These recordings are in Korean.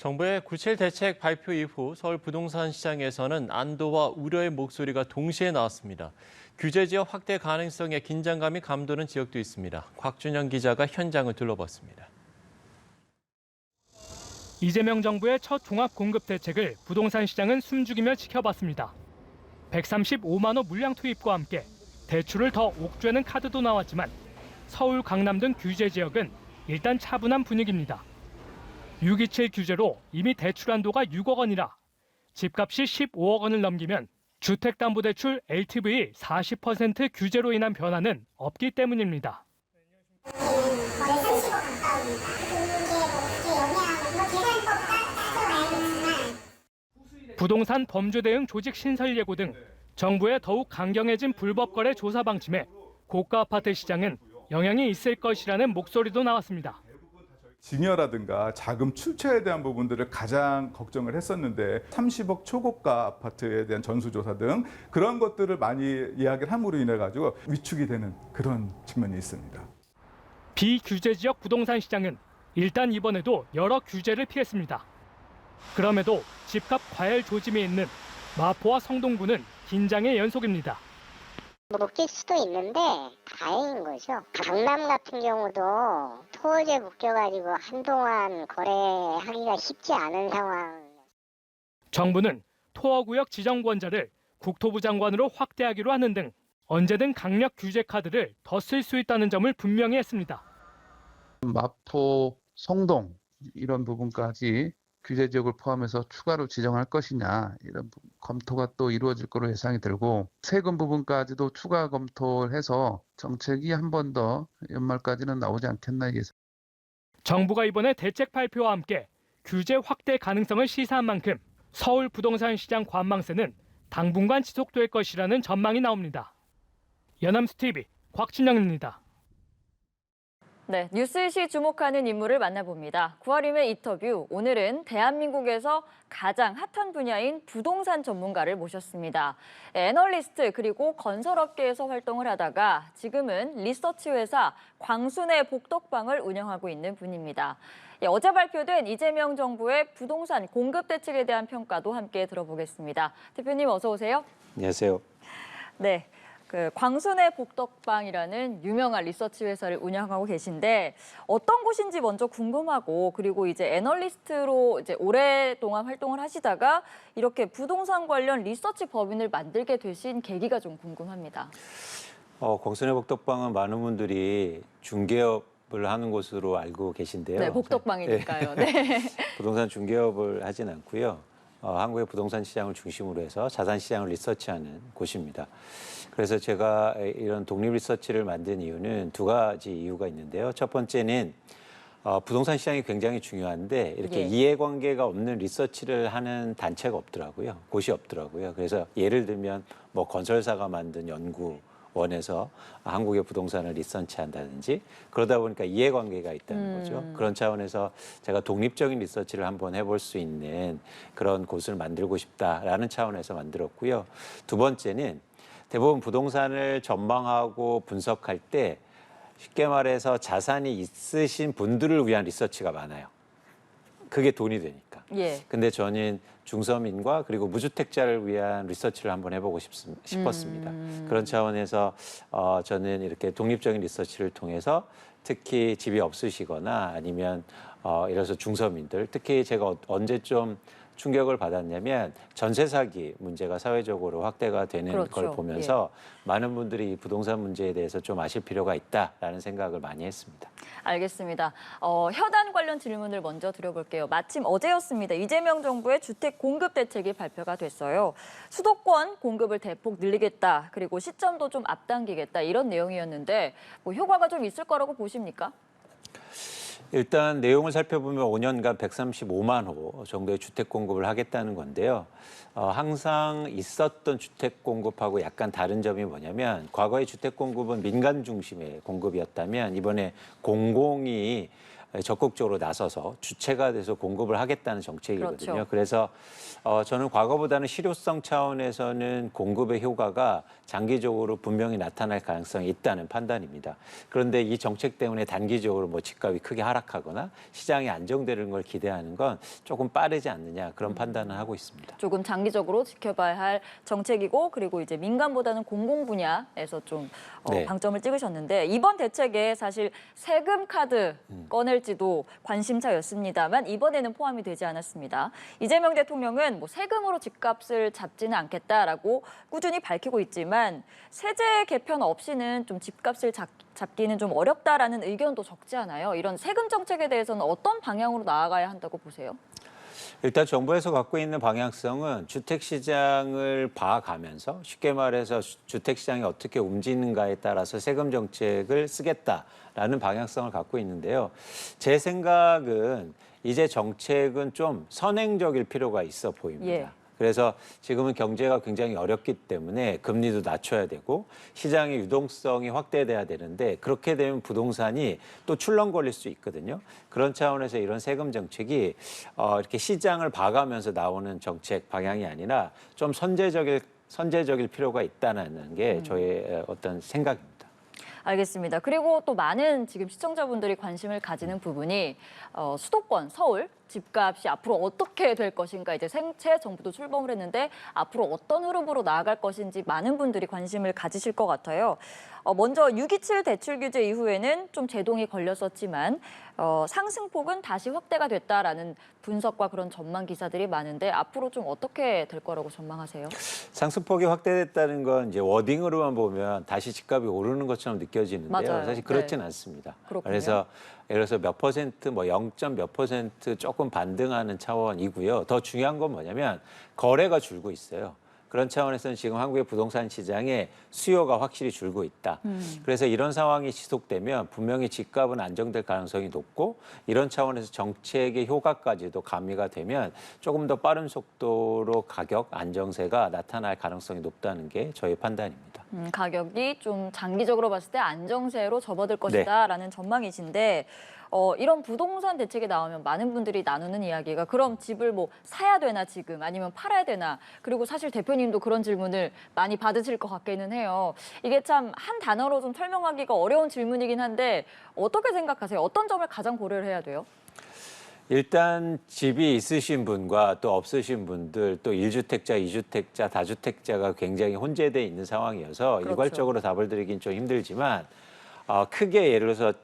정부의 9.7 대책 발표 이후 서울 부동산 시장에서는 안도와 우려의 목소리가 동시에 나왔습니다. 규제 지역 확대 가능성에 긴장감이 감도는 지역도 있습니다. 곽준영 기자가 현장을 둘러봤습니다. 이재명 정부의 첫 종합 공급 대책을 부동산 시장은 숨죽이며 지켜봤습니다. 135만 호 물량 투입과 함께 대출을 더 옥죄는 카드도 나왔지만 서울, 강남 등 규제 지역은 일단 차분한 분위기입니다. 627 규제로 이미 대출 한도가 6억 원이라 집값이 15억 원을 넘기면 주택담보대출 LTV 40% 규제로 인한 변화는 없기 때문입니다. 부동산 범죄 대응 조직 신설 예고 등 정부의 더욱 강경해진 불법 거래 조사 방침에 고가 아파트 시장은 영향이 있을 것이라는 목소리도 나왔습니다. 증여라든가 자금 출처에 대한 부분들을 가장 걱정을 했었는데 30억 초고가 아파트에 대한 전수조사 등 그런 것들을 많이 이야기를 함으로 인해 가지고 위축이 되는 그런 측면이 있습니다. 비규제 지역 부동산 시장은 일단 이번에도 여러 규제를 피했습니다. 그럼에도 집값 과열 조짐이 있는 마포와 성동구는 긴장의 연속입니다. 묶일 수도 있는데 다행인 거죠. 강남 같은 경우도 토지에 묶여가지고 한동안 거래하기가 쉽지 않은 상황. 정부는 토어구역 지정권자를 국토부 장관으로 확대하기로 하는 등 언제든 강력 규제 카드를 더 쓸 수 있다는 점을 분명히 했습니다. 마포, 성동 이런 부분까지 규제 지역을 포함해서 추가로 지정할 것이냐 이런 검토가 또 이루어질 거로 예상이 들고 세금 부분까지도 추가 검토를 해서 정책이 한 번 더 연말까지는 나오지 않겠나 예상. 정부가 이번에 대책 발표와 함께 규제 확대 가능성을 시사한 만큼 서울 부동산 시장 관망세는 당분간 지속될 것이라는 전망이 나옵니다. 연암스TV 곽준영입니다. 네, 뉴스이시 주목하는 인물을 만나봅니다. 9월임의 인터뷰, 오늘은 대한민국에서 가장 핫한 분야인 부동산 전문가를 모셨습니다. 애널리스트 그리고 건설업계에서 활동을 하다가 지금은 리서치 회사 광순의 복덕방을 운영하고 있는 분입니다. 어제 발표된 이재명 정부의 부동산 공급 대책에 대한 평가도 함께 들어보겠습니다. 대표님 어서 오세요. 안녕하세요. 네. 광순의 복덕방이라는 유명한 리서치 회사를 운영하고 계신데 어떤 곳인지 먼저 궁금하고 그리고 이제 애널리스트로 이제 오랫동안 활동을 하시다가 이렇게 부동산 관련 리서치 법인을 만들게 되신 계기가 좀 궁금합니다. 광순의 복덕방은 많은 분들이 중개업을 하는 곳으로 알고 계신데요. 네, 복덕방이니까요. 네. 부동산 중개업을 하진 않고요. 한국의 부동산 시장을 중심으로 해서 자산 시장을 리서치하는 곳입니다. 그래서 제가 이런 독립 리서치를 만든 이유는 두 가지 이유가 있는데요. 첫 번째는 부동산 시장이 굉장히 중요한데 이렇게 이해관계가 없는 리서치를 하는 단체가 없더라고요. 곳이 없더라고요. 그래서 예를 들면 뭐 건설사가 만든 연구원에서 한국의 부동산을 리서치한다든지 그러다 보니까 이해관계가 있다는 거죠. 그런 차원에서 제가 독립적인 리서치를 한번 해볼 수 있는 그런 곳을 만들고 싶다라는 차원에서 만들었고요. 두 번째는 대부분 부동산을 전망하고 분석할 때 쉽게 말해서 자산이 있으신 분들을 위한 리서치가 많아요. 그게 돈이 되니까. 근데 저는 중서민과 그리고 무주택자를 위한 리서치를 한번 해보고 싶었습니다. 그런 차원에서 저는 이렇게 독립적인 리서치를 통해서 특히 집이 없으시거나 아니면 이래서 중서민들, 특히 제가 언제 좀 충격을 받았냐면 전세 사기 문제가 사회적으로 확대가 되는 걸 보면서 많은 분들이 이 부동산 문제에 대해서 좀 아실 필요가 있다라는 생각을 많이 했습니다. 알겠습니다. 혈안 관련 질문을 먼저 드려볼게요. 마침 어제였습니다. 이재명 정부의 주택 공급 대책이 발표가 됐어요. 수도권 공급을 대폭 늘리겠다. 그리고 시점도 좀 앞당기겠다. 이런 내용이었는데 뭐 효과가 좀 있을 거라고 보십니까? 일단 내용을 살펴보면 5년간 135만 호 정도의 주택 공급을 하겠다는 건데요. 항상 있었던 주택 공급하고 약간 다른 점이 뭐냐면 과거의 주택 공급은 민간 중심의 공급이었다면 이번에 공공이 적극적으로 나서서 주체가 돼서 공급을 하겠다는 정책이거든요. 그렇죠. 그래서 저는 과거보다는 실효성 차원에서는 공급의 효과가 장기적으로 분명히 나타날 가능성이 있다는 판단입니다. 그런데 이 정책 때문에 단기적으로 뭐 집값이 크게 하락하거나 시장이 안정되는 걸 기대하는 건 조금 빠르지 않느냐 그런 판단을 하고 있습니다. 조금 장기적으로 지켜봐야 할 정책이고 그리고 이제 민간보다는 공공 분야에서 좀 네. 방점을 찍으셨는데 이번 대책에 사실 세금 카드 꺼낼지도 관심사였습니다만 이번에는 포함이 되지 않았습니다. 이재명 대통령은 뭐 세금으로 집값을 잡지는 않겠다라고 꾸준히 밝히고 있지만 세제 개편 없이는 좀 집값을 잡기는 좀 어렵다라는 의견도 적지 않아요. 이런 세금 정책에 대해서는 어떤 방향으로 나아가야 한다고 보세요? 일단 정부에서 갖고 있는 방향성은 주택시장을 봐가면서 쉽게 말해서 주택시장이 어떻게 움직이는가에 따라서 세금 정책을 쓰겠다라는 방향성을 갖고 있는데요. 제 생각은 이제 정책은 좀 선행적일 필요가 있어 보입니다. 예. 그래서 지금은 경제가 굉장히 어렵기 때문에 금리도 낮춰야 되고 시장의 유동성이 확대돼야 되는데 그렇게 되면 부동산이 또 출렁거릴 수 있거든요. 그런 차원에서 이런 세금 정책이 이렇게 시장을 봐가면서 나오는 정책 방향이 아니라 좀 선제적일 필요가 있다는 게 저의 어떤 생각입니다. 알겠습니다. 그리고 또 많은 지금 시청자분들이 관심을 가지는 부분이 수도권, 서울 집값이 앞으로 어떻게 될 것인가 이제 새 정부도 출범을 했는데 앞으로 어떤 흐름으로 나아갈 것인지 많은 분들이 관심을 가지실 것 같아요. 먼저 6.27 대출 규제 이후에는 좀 제동이 걸렸었지만 상승폭은 다시 확대가 됐다라는 분석과 그런 전망 기사들이 많은데 앞으로 좀 어떻게 될 거라고 전망하세요? 상승폭이 확대됐다는 건 이제 워딩으로만 보면 다시 집값이 오르는 것처럼 느껴지는데요. 맞아요. 사실 그렇진 네. 않습니다. 그렇군요. 그래서 예를 들어서 몇 퍼센트, 뭐 0몇 퍼센트 조금 반등하는 차원이고요. 더 중요한 건 뭐냐면 거래가 줄고 있어요. 그런 차원에서는 지금 한국의 부동산 시장에 수요가 확실히 줄고 있다. 그래서 이런 상황이 지속되면 분명히 집값은 안정될 가능성이 높고 이런 차원에서 정책의 효과까지도 가미가 되면 조금 더 빠른 속도로 가격 안정세가 나타날 가능성이 높다는 게 저희 판단입니다. 가격이 좀 장기적으로 봤을 때 안정세로 접어들 것이다라는 전망이신데 이런 부동산 대책이 나오면 많은 분들이 나누는 이야기가 그럼 집을 뭐 사야 되나 지금 아니면 팔아야 되나 그리고 사실 대표님도 그런 질문을 많이 받으실 것 같기는 해요. 이게 참 한 단어로 좀 설명하기가 어려운 질문이긴 한데 어떻게 생각하세요? 어떤 점을 가장 고려를 해야 돼요? 일단 집이 있으신 분과 또 없으신 분들 또 1주택자, 2주택자, 다주택자가 굉장히 혼재되어 있는 상황이어서 그렇죠. 일괄적으로 답을 드리긴 좀 힘들지만 크게 예를 들어서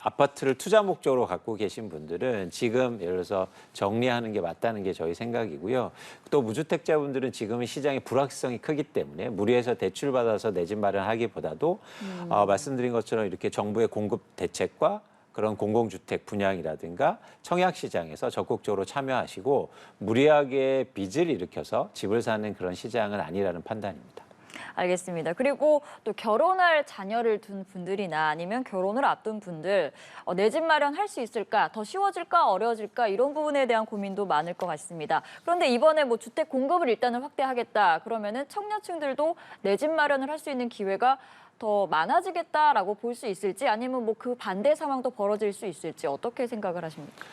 아파트를 투자 목적으로 갖고 계신 분들은 지금 예를 들어서 정리하는 게 맞다는 게 저희 생각이고요. 또 무주택자분들은 지금은 시장의 불확실성이 크기 때문에 무리해서 대출받아서 내 집 마련하기보다도 말씀드린 것처럼 이렇게 정부의 공급 대책과 그런 공공주택 분양이라든가 청약시장에서 적극적으로 참여하시고 무리하게 빚을 일으켜서 집을 사는 그런 시장은 아니라는 판단입니다. 알겠습니다. 그리고 또 결혼할 자녀를 둔 분들이나 아니면 결혼을 앞둔 분들 내 집 마련할 수 있을까? 더 쉬워질까? 어려워질까? 이런 부분에 대한 고민도 많을 것 같습니다. 그런데 이번에 뭐 주택 공급을 일단은 확대하겠다. 그러면은 청년층들도 내 집 마련을 할 수 있는 기회가 더 많아지겠다라고 볼 수 있을지 아니면 뭐 그 반대 상황도 벌어질 수 있을지 어떻게 생각을 하십니까?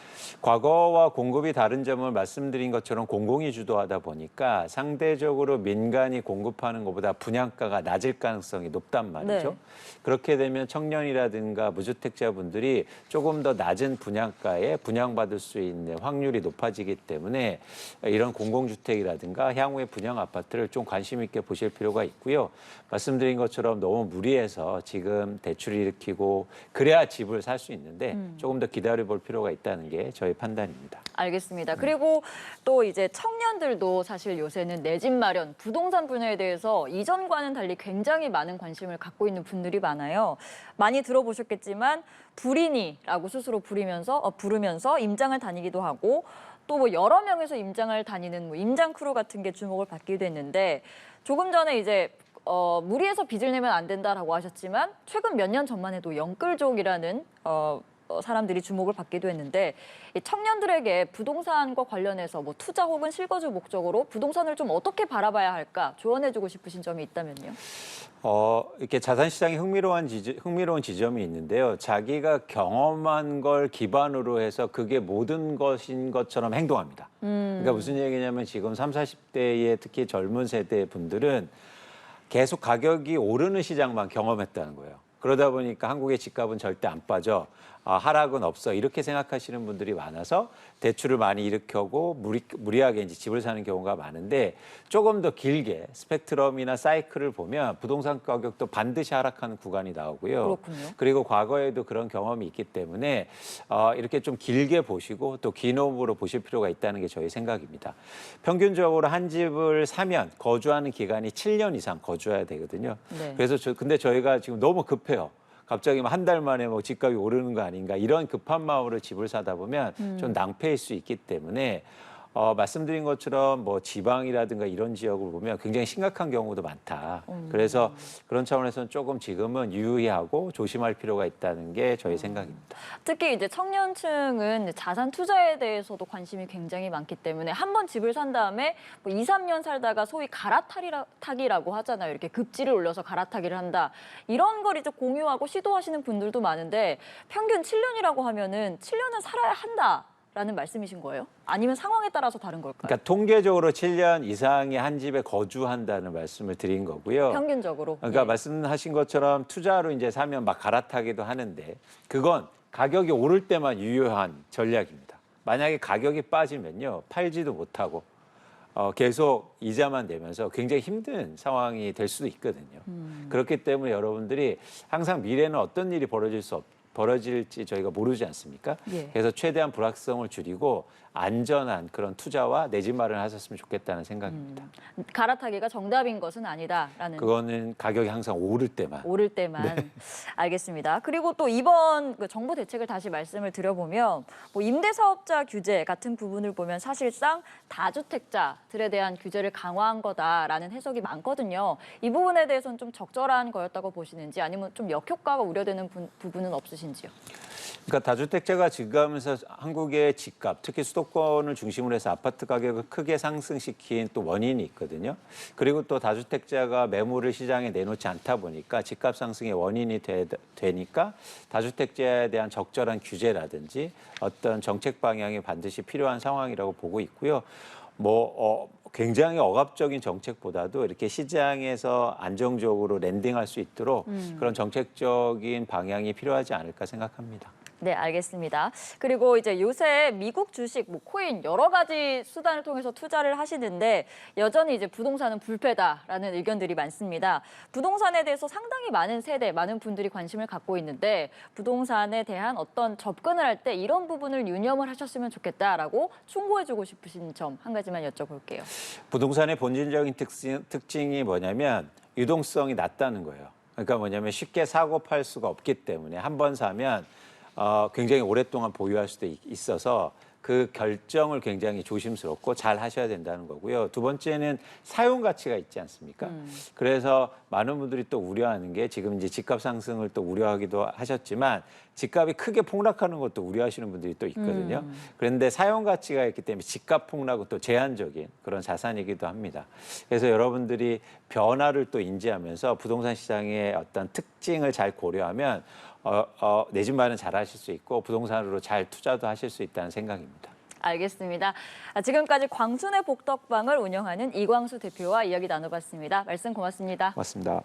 과거와 공급이 다른 점을 말씀드린 것처럼 공공이 주도하다 보니까 상대적으로 민간이 공급하는 것보다 분양가가 낮을 가능성이 높단 말이죠. 네. 그렇게 되면 청년이라든가 무주택자분들이 조금 더 낮은 분양가에 분양받을 수 있는 확률이 높아지기 때문에 이런 공공주택이라든가 향후의 분양 아파트를 좀 관심 있게 보실 필요가 있고요. 말씀드린 것처럼 너무 무리해서 지금 대출을 일으키고 그래야 집을 살 수 있는데 조금 더 기다려볼 필요가 있다는 게 저희 판단입니다. 알겠습니다. 그리고 또 이제 청년들도 사실 요새는 내 집 마련, 부동산 분야에 대해서 이전과는 달리 굉장히 많은 관심을 갖고 있는 분들이 많아요. 많이 들어보셨겠지만 불인이라고 스스로 부르면서 임장을 다니기도 하고 또 뭐 여러 명에서 임장을 다니는 뭐 임장 크루 같은 게 주목을 받기도 했는데 조금 전에 이제 무리해서 빚을 내면 안 된다라고 하셨지만 최근 몇 년 전만 해도 영끌족이라는 사람들이 주목을 받기도 했는데 이 청년들에게 부동산과 관련해서 뭐 투자 혹은 실거주 목적으로 부동산을 좀 어떻게 바라봐야 할까 조언해주고 싶으신 점이 있다면요? 이렇게 자산시장에 흥미로운 지점이 있는데요. 자기가 경험한 걸 기반으로 해서 그게 모든 것인 것처럼 행동합니다. 그러니까 무슨 얘기냐면 지금 30, 40대의 특히 젊은 세대 분들은 계속 가격이 오르는 시장만 경험했다는 거예요. 그러다 보니까 한국의 집값은 절대 안 빠져. 하락은 없어. 이렇게 생각하시는 분들이 많아서 대출을 많이 일으켜고 무리하게 이제 집을 사는 경우가 많은데 조금 더 길게 스펙트럼이나 사이클을 보면 부동산 가격도 반드시 하락하는 구간이 나오고요. 그렇군요. 그리고 과거에도 그런 경험이 있기 때문에 이렇게 좀 길게 보시고 또 긴 호흡으로 보실 필요가 있다는 게 저희 생각입니다. 평균적으로 한 집을 사면 거주하는 기간이 7년 이상 거주해야 되거든요. 네. 그래서 근데 저희가 지금 너무 급해요. 갑자기 한 달 만에 뭐 집값이 오르는 거 아닌가 이런 급한 마음으로 집을 사다 보면 좀 낭패일 수 있기 때문에 말씀드린 것처럼 뭐 지방이라든가 이런 지역을 보면 굉장히 심각한 경우도 많다. 그래서 그런 차원에서는 조금 지금은 유의하고 조심할 필요가 있다는 게 저희 생각입니다. 특히 이제 청년층은 자산 투자에 대해서도 관심이 굉장히 많기 때문에 한 번 집을 산 다음에 뭐 2, 3년 살다가 소위 갈아타기라고 하잖아요. 이렇게 급지를 올려서 갈아타기를 한다. 이런 걸 이제 공유하고 시도하시는 분들도 많은데 평균 7년이라고 하면은 7년은 살아야 한다. 라는 말씀이신 거예요? 아니면 상황에 따라서 다른 걸까요? 그러니까 통계적으로 7년 이상의 한 집에 거주한다는 말씀을 드린 거고요. 평균적으로. 그러니까 예. 말씀하신 것처럼 투자로 이제 사면 막 갈아타기도 하는데 그건 가격이 오를 때만 유효한 전략입니다. 만약에 가격이 빠지면요. 팔지도 못하고 계속 이자만 내면서 굉장히 힘든 상황이 될 수도 있거든요. 그렇기 때문에 여러분들이 항상 미래는 어떤 일이 벌어질지 저희가 모르지 않습니까? 예. 그래서 최대한 불확성을 줄이고 안전한 그런 투자와 내 집 마련을 하셨으면 좋겠다는 생각입니다. 갈아타기가 정답인 것은 아니다라는. 그거는 가격이 항상 오를 때만. 오를 때만. 알겠습니다. 그리고 또 이번 그 정부 대책을 다시 말씀을 드려보면 뭐 임대사업자 규제 같은 부분을 보면 사실상 다주택자들에 대한 규제를 강화한 거다라는 해석이 많거든요. 이 부분에 대해서는 좀 적절한 거였다고 보시는지 아니면 좀 역효과가 우려되는 부분은 없으신지요? 그러니까 다주택자가 증가하면서 한국의 집값, 특히 수도권을 중심으로 해서 아파트 가격을 크게 상승시킨 또 원인이 있거든요. 그리고 또 다주택자가 매물을 시장에 내놓지 않다 보니까 집값 상승의 원인이 되니까 다주택자에 대한 적절한 규제라든지 어떤 정책 방향이 반드시 필요한 상황이라고 보고 있고요. 굉장히 억압적인 정책보다도 이렇게 시장에서 안정적으로 랜딩할 수 있도록 그런 정책적인 방향이 필요하지 않을까 생각합니다. 네, 알겠습니다. 그리고 이제 요새 미국 주식, 뭐 코인 여러 가지 수단을 통해서 투자를 하시는데 여전히 이제 부동산은 불패다라는 의견들이 많습니다. 부동산에 대해서 상당히 많은 세대, 많은 분들이 관심을 갖고 있는데 부동산에 대한 어떤 접근을 할 때 이런 부분을 유념을 하셨으면 좋겠다라고 충고해주고 싶으신 점 한 가지만 여쭤볼게요. 부동산의 본질적인 특징이 뭐냐면 유동성이 낮다는 거예요. 그러니까 뭐냐면 쉽게 사고 팔 수가 없기 때문에 한 번 사면 굉장히 오랫동안 보유할 수도 있어서 그 결정을 굉장히 조심스럽고 잘 하셔야 된다는 거고요. 두 번째는 사용 가치가 있지 않습니까? 그래서 많은 분들이 또 우려하는 게 지금 이제 집값 상승을 또 우려하기도 하셨지만 집값이 크게 폭락하는 것도 우려하시는 분들이 또 있거든요. 그런데 사용 가치가 있기 때문에 집값 폭락은 또 제한적인 그런 자산이기도 합니다. 그래서 여러분들이 변화를 또 인지하면서 부동산 시장의 어떤 특징을 잘 고려하면 내 집 마련 잘 하실 수 있고 부동산으로 잘 투자도 하실 수 있다는 생각입니다. 알겠습니다. 지금까지 광순의 복덕방을 운영하는 이광수 대표와 이야기 나눠봤습니다. 말씀 고맙습니다. 고맙습니다.